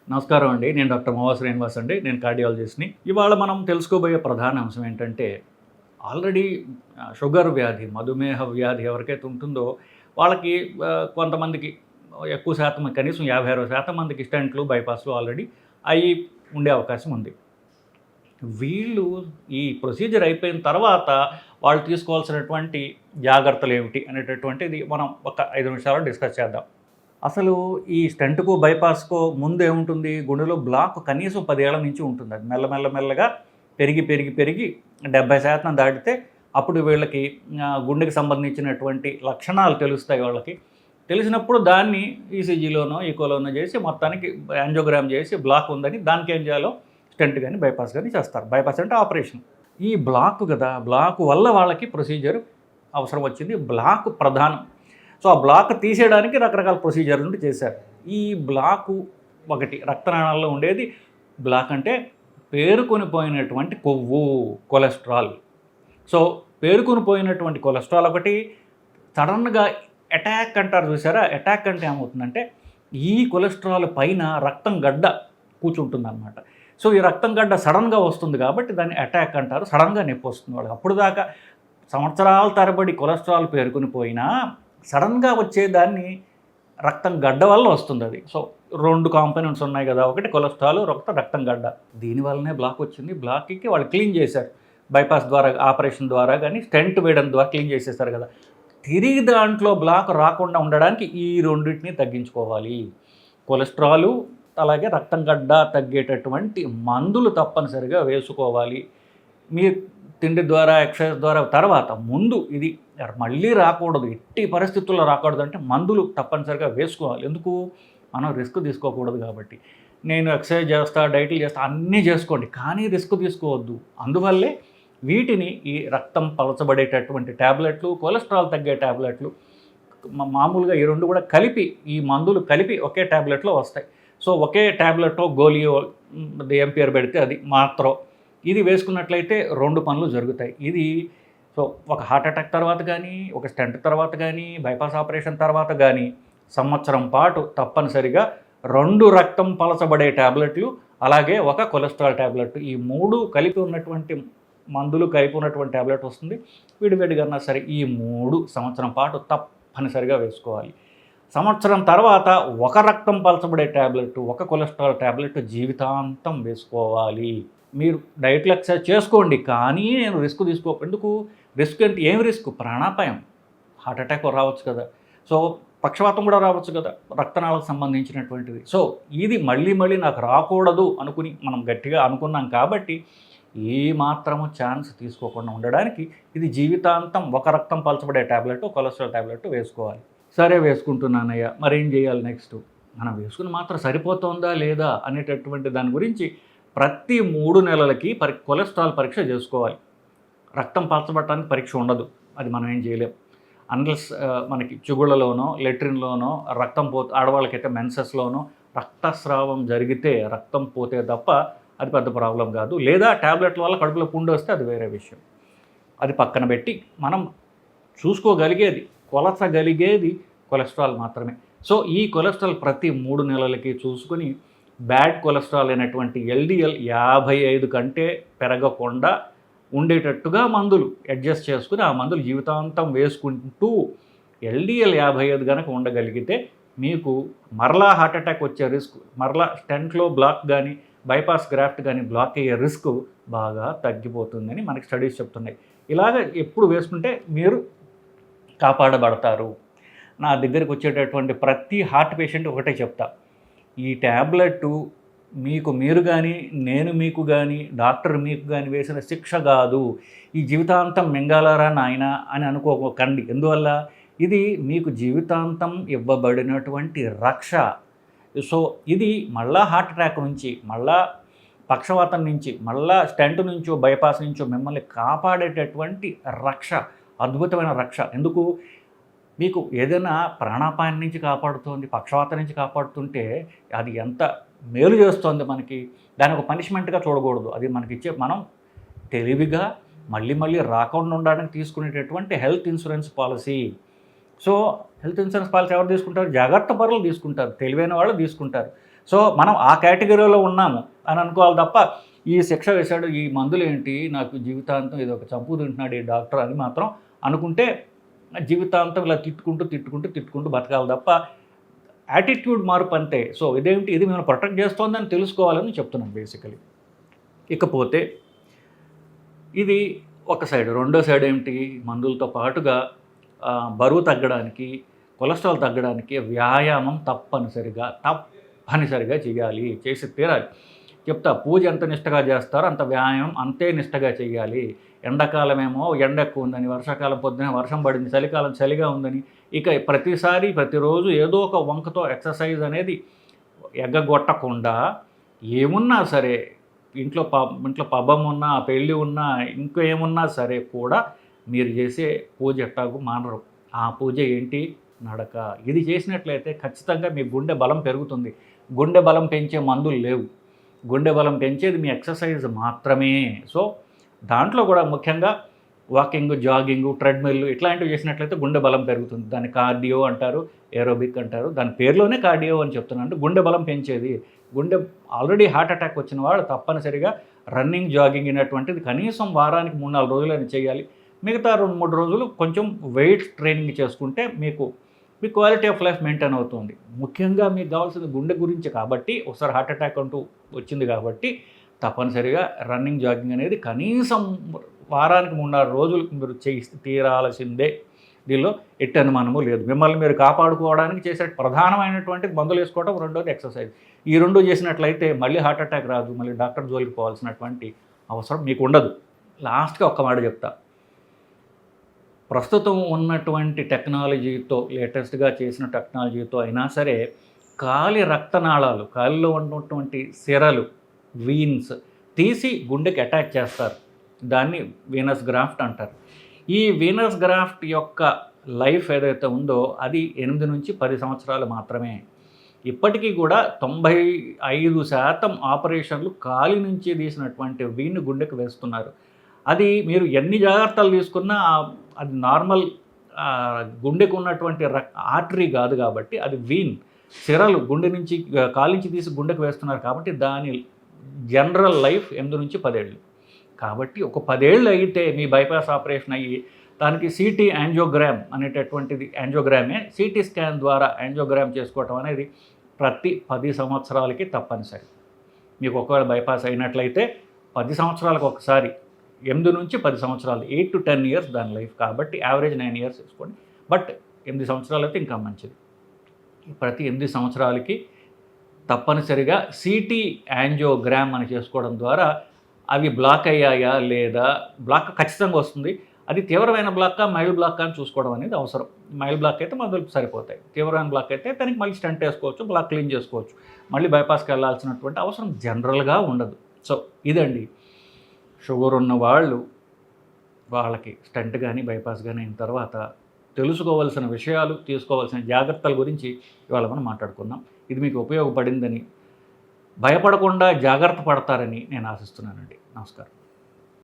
నమస్కారం అండి. నేను డాక్టర్ మోవా శ్రీనివాస్ అండి. నేను కార్డియాలజిస్ట్‌ని. ఇవాళ మనం తెలుసుకోబోయే ప్రధాన అంశం ఏంటంటే, ఆల్రెడీ షుగర్ వ్యాధి, మధుమేహ వ్యాధి ఎవరికైతే ఉంటుందో వాళ్ళకి కొంతమందికి ఎక్కువ శాతం కనీసం 50-60% మందికి స్టెంట్లు, బైపాస్‌లు ఆల్రెడీ అయ్యి ఉండే అవకాశం ఉంది. వీళ్ళు ఈ ప్రొసీజర్ అయిపోయిన తర్వాత వాళ్ళు తీసుకోవాల్సినటువంటి జాగ్రత్తలు ఏమిటి అనేటటువంటిది మనం ఒక 5 నిమిషాల్లో డిస్కస్ చేద్దాం. అసలు ఈ స్టెంట్‌కో, బైపాస్‌కో ముందు ఏముంటుంది? గుండెలో బ్లాక్ కనీసం 10 ఏళ్ల నుంచి ఉంటుంది. అది మెల్లగా పెరిగి 70% దాటితే అప్పుడు వీళ్ళకి గుండెకి సంబంధించినటువంటి లక్షణాలు తెలుస్తాయి వాళ్ళకి. తెలిసినప్పుడు దాన్ని ఈసీజీలోనో, ఈకోలోనో చేసి మొత్తానికి యాంజియోగ్రామ్ చేసి బ్లాక్ ఉందని దానికి ఏం చేయాలో స్టెంట్ గాని, బైపాస్ గాని చేస్తారు. బైపాస్ అంటే ఆపరేషన్. ఈ బ్లాక్ కదా! బ్లాక్ వల్ల వాళ్ళకి ప్రొసీజర్ అవసరం వచ్చింది. బ్లాక్ ప్రధానం. సో ఆ బ్లాక్ తీసేయడానికి రకరకాల ప్రొసీజర్లు చేశారు. ఈ బ్లాకు ఒకటి రక్తనాళాల్లో ఉండేది బ్లాక్ అంటే పేరుకొని పోయినటువంటి కొవ్వు, కొలెస్ట్రాల్. సో పేరుకొని పోయినటువంటి కొలెస్ట్రాల్ ఒకటి సడన్గా అటాక్ అంటారు చూసారా? అటాక్ అంటే ఏమవుతుందంటే ఈ కొలెస్ట్రాల్ పైన రక్తం గడ్డ కూర్చుంటుందన్నమాట. సో ఈ రక్తం గడ్డ సడన్గా వస్తుంది కాబట్టి దాన్ని అటాక్ అంటారు. సడన్గా నొప్పి వస్తుంది వాళ్ళకి. అప్పుడు దాకా సంవత్సరాల తరబడి కొలెస్ట్రాల్ పేరుకొని పోయినా సడన్గా వచ్చేదాన్ని రక్తం గడ్డ వల్ల వస్తుంది అది. సో 2 కాంపోనెంట్స్ ఉన్నాయి కదా, ఒకటి కొలెస్ట్రాల్, రక్తం గడ్డ. దీనివల్లనే బ్లాక్ వచ్చింది. బ్లాక్కి వాళ్ళు క్లీన్ చేశారు. బైపాస్ ద్వారా, ఆపరేషన్ ద్వారా కానీ స్టెంట్ వేయడం ద్వారా క్లీన్ చేసేసారు కదా. తిరిగి దాంట్లో బ్లాక్ రాకుండా ఉండడానికి ఈ రెండింటిని తగ్గించుకోవాలి. కొలెస్ట్రాలు అలాగే రక్తం గడ్డ తగ్గేటటువంటి మందులు తప్పనిసరిగా వేసుకోవాలి. మీ తిండి ద్వారా, ఎక్సర్సైజ్ ద్వారా తర్వాత ముందు ఇది మళ్ళీ రాకూడదు, ఎట్టి పరిస్థితుల్లో రాకూడదు అంటే మందులు తప్పనిసరిగా వేసుకోవాలి. ఎందుకు? మనం రిస్క్ తీసుకోకూడదు కాబట్టి. నేను ఎక్సర్సైజ్ చేస్తా, డైట్లు చేస్తా, అన్నీ చేసుకోండి, కానీ రిస్క్ తీసుకోవద్దు. అందువల్లే వీటిని ఈ రక్తం పలచబడేటటువంటి ట్యాబ్లెట్లు, కొలెస్ట్రాల్ తగ్గే ట్యాబ్లెట్లు మామూలుగా ఈ 2 కూడా కలిపి, ఈ మందులు కలిపి ఒకే ట్యాబ్లెట్లో వస్తాయి. సో ఒకే ట్యాబ్లెటో, గోలియో ఎంపీఆర్ పెడితే అది మాత్రో ఇది వేసుకున్నట్లయితే 2 పనులు జరుగుతాయి. ఇది సో ఒక హార్ట్ అటాక్ తర్వాత కానీ, ఒక స్టెంట్ తర్వాత కానీ, బైపాస్ ఆపరేషన్ తర్వాత కానీ సంవత్సరం పాటు తప్పనిసరిగా 2 రక్తం పలచబడే ట్యాబ్లెట్లు, అలాగే ఒక కొలెస్ట్రాల్ ట్యాబ్లెట్, ఈ 3 కలిపి ఉన్నటువంటి మందులు కలిపి ఉన్నటువంటి ట్యాబ్లెట్ వస్తుంది. విడివిడిగా సరే ఈ 3 సంవత్సరం పాటు తప్పనిసరిగా వేసుకోవాలి. సంవత్సరం తర్వాత ఒక రక్తం పలచబడే ట్యాబ్లెట్, ఒక కొలెస్ట్రాల్ ట్యాబ్లెట్ జీవితాంతం వేసుకోవాలి. మీరు డైట్లో ఎక్సర్సైజ్ చేసుకోండి, కానీ నేను రిస్క్ ఎందుకు? రిస్క్ అంటే ఏం రిస్క్? ప్రాణాపాయం, హార్ట్ అటాక్ రావచ్చు కదా, సో పక్షవాతం కూడా రావచ్చు కదా, రక్తనాళాలకు సంబంధించినటువంటిది. సో ఇది మళ్ళీ నాకు రాకూడదు అనుకుని మనం గట్టిగా అనుకున్నాం కాబట్టి ఏ మాత్రము ఛాన్స్ తీసుకోకుండా ఉండడానికి ఇది జీవితాంతం ఒక రక్తం పలచబడే ట్యాబ్లెట్, కొలెస్ట్రాల్ ట్యాబ్లెట్ వేసుకోవాలి. సరే వేసుకుంటున్నానయ్యా, మరేం చేయాలి నెక్స్ట్? మనం వేసుకుని మాత్రం సరిపోతుందా లేదా అనేటటువంటి దాని గురించి ప్రతి 3 నెలలకి కొలెస్ట్రాల్ పరీక్ష చేసుకోవాలి. రక్తం పలచబడటానికి పరీక్ష ఉండదు, అది మనం ఏం చేయలేం. అన్లెస్ మనకి చిగుళ్ళలోనో, లెట్రిన్లోనో రక్తం ఆడవాళ్ళకైతే మెన్సెస్లోనో రక్తస్రావం జరిగితే, రక్తం పోతే తప్ప అది పెద్ద ప్రాబ్లం కాదు. లేదా ట్యాబ్లెట్ల వల్ల కడుపులో పుండు వస్తే అది వేరే విషయం. అది పక్కన పెట్టి మనం చూసుకోగలిగేది, కొలచగలిగేది కొలెస్ట్రాల్ మాత్రమే. సో ఈ కొలెస్ట్రాల్ ప్రతి 3 నెలలకి చూసుకుని బ్యాడ్ కొలెస్ట్రాల్ అయినటువంటి ఎల్డిఎల్ 55 కంటే పెరగకుండా ఉండేటట్టుగా మందులు అడ్జస్ట్ చేసుకుని ఆ మందులు జీవితాంతం వేసుకుంటూ ఎల్డిఎల్ 55 కనుక ఉండగలిగితే మీకు మరలా హార్ట్ అటాక్ వచ్చే రిస్క్, మరలా స్టెంట్లో బ్లాక్ కానీ, బైపాస్ గ్రాఫ్ట్ కానీ బ్లాక్ అయ్యే రిస్క్ బాగా తగ్గిపోతుందని మనకి స్టడీస్ చెప్తున్నాయి. ఇలాగ ఎప్పుడు వేసుకుంటే మీరు కాపాడబడతారు. నా దగ్గరికి వచ్చేటటువంటి ప్రతి హార్ట్ పేషెంట్ ఒకటే చెప్తా, ఈ ట్యాబ్లెట్ మీరు కానీ, నేను మీకు కానీ, డాక్టర్ మీకు కానీ వేసిన శిక్ష కాదు, ఈ జీవితాంతం మింగాలరా నాయన అని అనుకోకండి. ఎందువల్ల? ఇది మీకు జీవితాంతం ఇవ్వబడినటువంటి రక్ష. సో ఇది మళ్ళా హార్ట్ అటాక్ నుంచి, మళ్ళా పక్షవాతం నుంచి, మళ్ళా స్టెంట్ నుంచో, బైపాస్ నుంచో మిమ్మల్ని కాపాడేటటువంటి రక్ష, అద్భుతమైన రక్ష. ఎందుకు? మీకు ఏదైనా ప్రాణాపాయం నుంచి కాపాడుతోంది, పక్షవాతం నుంచి కాపాడుతుంటే అది ఎంత మేలు చేస్తోంది మనకి. దాని ఒక పనిష్మెంట్గా చూడకూడదు. అది మనకిచ్చే, మనం తెలివిగా మళ్ళీ మళ్ళీ రాకుండా ఉండడానికి తీసుకునేటటువంటి health insurance policy. So health insurance policy ఎవరు తీసుకుంటారు? జాగ్రత్త పరులు తీసుకుంటారు, తెలివైన వాళ్ళు తీసుకుంటారు. సో మనం ఆ కేటగిరీలో ఉన్నాము అని అనుకోవాలి తప్ప, ఈ శిక్ష వేశాడు, ఈ మందులు ఏంటి, నాకు జీవితాంతం ఇది ఒక చంపు తింటున్నాడు ఈ డాక్టర్ అని మాత్రం అనుకుంటే జీవితాంతం ఇలా తిట్టుకుంటూ బతకాలి తప్ప యాటిట్యూడ్ మార్పు అంతే. సో ఇదేంటి, ఇది మిమ్మల్ని ప్రొటెక్ట్ చేస్తోందని తెలుసుకోవాలని చెప్తున్నాను బేసికలీ. ఇకపోతే ఇది ఒక సైడ్. రెండో సైడ్ ఏమిటి, మందులతో పాటుగా బరువు తగ్గడానికి, కొలెస్ట్రాల్ తగ్గడానికి వ్యాయామం తప్పనిసరిగా చేయాలి, చేసి తీరాలి. చెప్తా, పూజ ఎంత నిష్టగా చేస్తారో అంత వ్యాయామం అంతే నిష్టగా చేయాలి. ఎండాకాలం ఏమో ఎండ ఎక్కువ ఉందని, వర్షాకాలం పొద్దున వర్షం పడింది, చలికాలం చలిగా ఉందని, ఇక ప్రతిరోజు ఏదో ఒక వంకతో ఎక్సర్సైజ్ అనేది ఎగ్గగొట్టకుండా, ఏమున్నా సరే ఇంట్లో పబ్బం ఉన్నా, పెళ్ళి ఉన్నా, ఇంకో ఏమున్నా సరే కూడా మీరు చేసే పూజ ఎట్టాగు మానరు. ఆ పూజ ఏంటి? నడక. ఇది చేసినట్లయితే ఖచ్చితంగా మీ గుండె బలం పెరుగుతుంది. గుండె బలం పెంచే మందులు లేవు, గుండె బలం పెంచేది మీ ఎక్సర్సైజ్ మాత్రమే. సో దాంట్లో కూడా ముఖ్యంగా వాకింగ్, జాగింగ్, ట్రెడ్మిల్ ఇట్లాంటివి చేసినట్లయితే గుండె బలం పెరుగుతుంది. దాన్ని కార్డియో అంటారు, ఏరోబిక్ అంటారు. దాని పేరులోనే కార్డియో అని చెప్తున్నాను. అంటే గుండె బలం పెంచేది. ఆల్రెడీ హార్ట్ అటాక్ వచ్చిన వాళ్ళు తప్పనిసరిగా రన్నింగ్, జాగింగ్ అనేటువంటిది కనీసం వారానికి 3-4 రోజులైనా చేయాలి. మిగతా 2-3 రోజులు కొంచెం వెయిట్ ట్రైనింగ్ చేసుకుంటే మీ క్వాలిటీ ఆఫ్ లైఫ్ మెయింటైన్ అవుతుంది. ముఖ్యంగా మీకు కావాల్సింది గుండె గురించి కాబట్టి, ఒకసారి హార్ట్ అటాక్ అంటూ వచ్చింది కాబట్టి తప్పనిసరిగా రన్నింగ్, జాగింగ్ అనేది కనీసం వారానికి 3-4 రోజులు మీరు చేసి తీరాల్సిందే. దీనిలో ఎట్టి అనుమానము లేదు. మిమ్మల్ని మీరు కాపాడుకోవడానికి చేసే ప్రధానమైనటువంటిది మందులు వేసుకోవడం, రెండోది ఎక్సర్సైజ్. ఈ రెండు చేసినట్లయితే మళ్ళీ హార్ట్ అటాక్ రాదు, మళ్ళీ డాక్టర్ జోలికి పోవాల్సినటువంటి అవసరం మీకు ఉండదు. లాస్ట్గా ఒక్క మాట చెప్తా. ప్రస్తుతం ఉన్నటువంటి టెక్నాలజీతో, లేటెస్ట్గా చేసిన టెక్నాలజీతో అయినా సరే రక్తనాళాలు, కాలిలో ఉన్నటువంటి సిరలు, వీన్స్ తీసి గుండెకి అటాక్ చేస్తారు. దాన్ని వీనస్ గ్రాఫ్ట్ అంటారు. ఈ వీనస్ గ్రాఫ్ట్ యొక్క లైఫ్ ఏదైతే ఉందో అది 8 నుంచి 10 సంవత్సరాలు మాత్రమే. ఇప్పటికీ కూడా 95% ఆపరేషన్లు కాలి నుంచి తీసినటువంటి వీన్ గుండెకు వేస్తున్నారు. అది మీరు ఎన్ని జాగ్రత్తలు తీసుకున్నా అది నార్మల్ గుండెకు ఉన్నటువంటి ఆర్టరీ కాదు కాబట్టి అది వీన్, సిరలు గుండె నుంచి కాలి నుంచి తీసి గుండెకు వేస్తున్నారు కాబట్టి దాని జనరల్ లైఫ్ 8 నుంచి 10 ఏళ్ళు. కాబట్టి ఒక 10 ఏళ్ళు అయితే మీ బైపాస్ ఆపరేషన్ అయ్యి దానికి సిటీ యాంజియోగ్రామ్ అనేటటువంటిది, యాంజియోగ్రామే సిటీ స్కాన్ ద్వారా యాంజియోగ్రామ్ చేసుకోవటం అనేది ప్రతి 10 సంవత్సరాలకి తప్పనిసరి. మీకు ఒకవేళ బైపాస్ అయినట్లయితే 10 సంవత్సరాలకు ఒకసారి, 8 నుంచి 10 సంవత్సరాలు, 8 to 10 ఇయర్స్ దాని లైఫ్. కాబట్టి యావరేజ్ 9 ఇయర్స్ వేసుకోండి. బట్ 8 సంవత్సరాలు అయితే ఇంకా మంచిది. ప్రతి 8 సంవత్సరాలకి తప్పనిసరిగా సిటీ యాంజియోగ్రామ్ అని చేసుకోవడం ద్వారా అవి బ్లాక్ అయ్యాయా లేదా, బ్లాక్ ఖచ్చితంగా వస్తుంది. అది తీవ్రమైన బ్లాక్కా, మైల్డ్ బ్లాక్ అని చూసుకోవడం అనేది అవసరం. మైల్డ్ బ్లాక్ అయితే మందులు సరిపోతాయి. తీవ్రమైన బ్లాక్ అయితే దానికి మళ్ళీ స్టంట్ వేసుకోవచ్చు, బ్లాక్ క్లీన్ చేసుకోవచ్చు. మళ్ళీ బైపాస్కి వెళ్ళాల్సినటువంటి అవసరం జనరల్గా ఉండదు. సో ఇదండి, షుగర్ ఉన్న వాళ్ళకి స్టంట్ కానీ బైపాస్ కానీ అయిన తర్వాత తెలుసుకోవాల్సిన విషయాలు, తీసుకోవాల్సిన జాగ్రత్తల గురించి ఇవాళ మనం మాట్లాడుకుందాం. ఇది మీకు ఉపయోగపడిందని, భయపడకుండా జాగ్రత్త పడతారని నేను ఆశిస్తున్నానండి. నమస్కారం.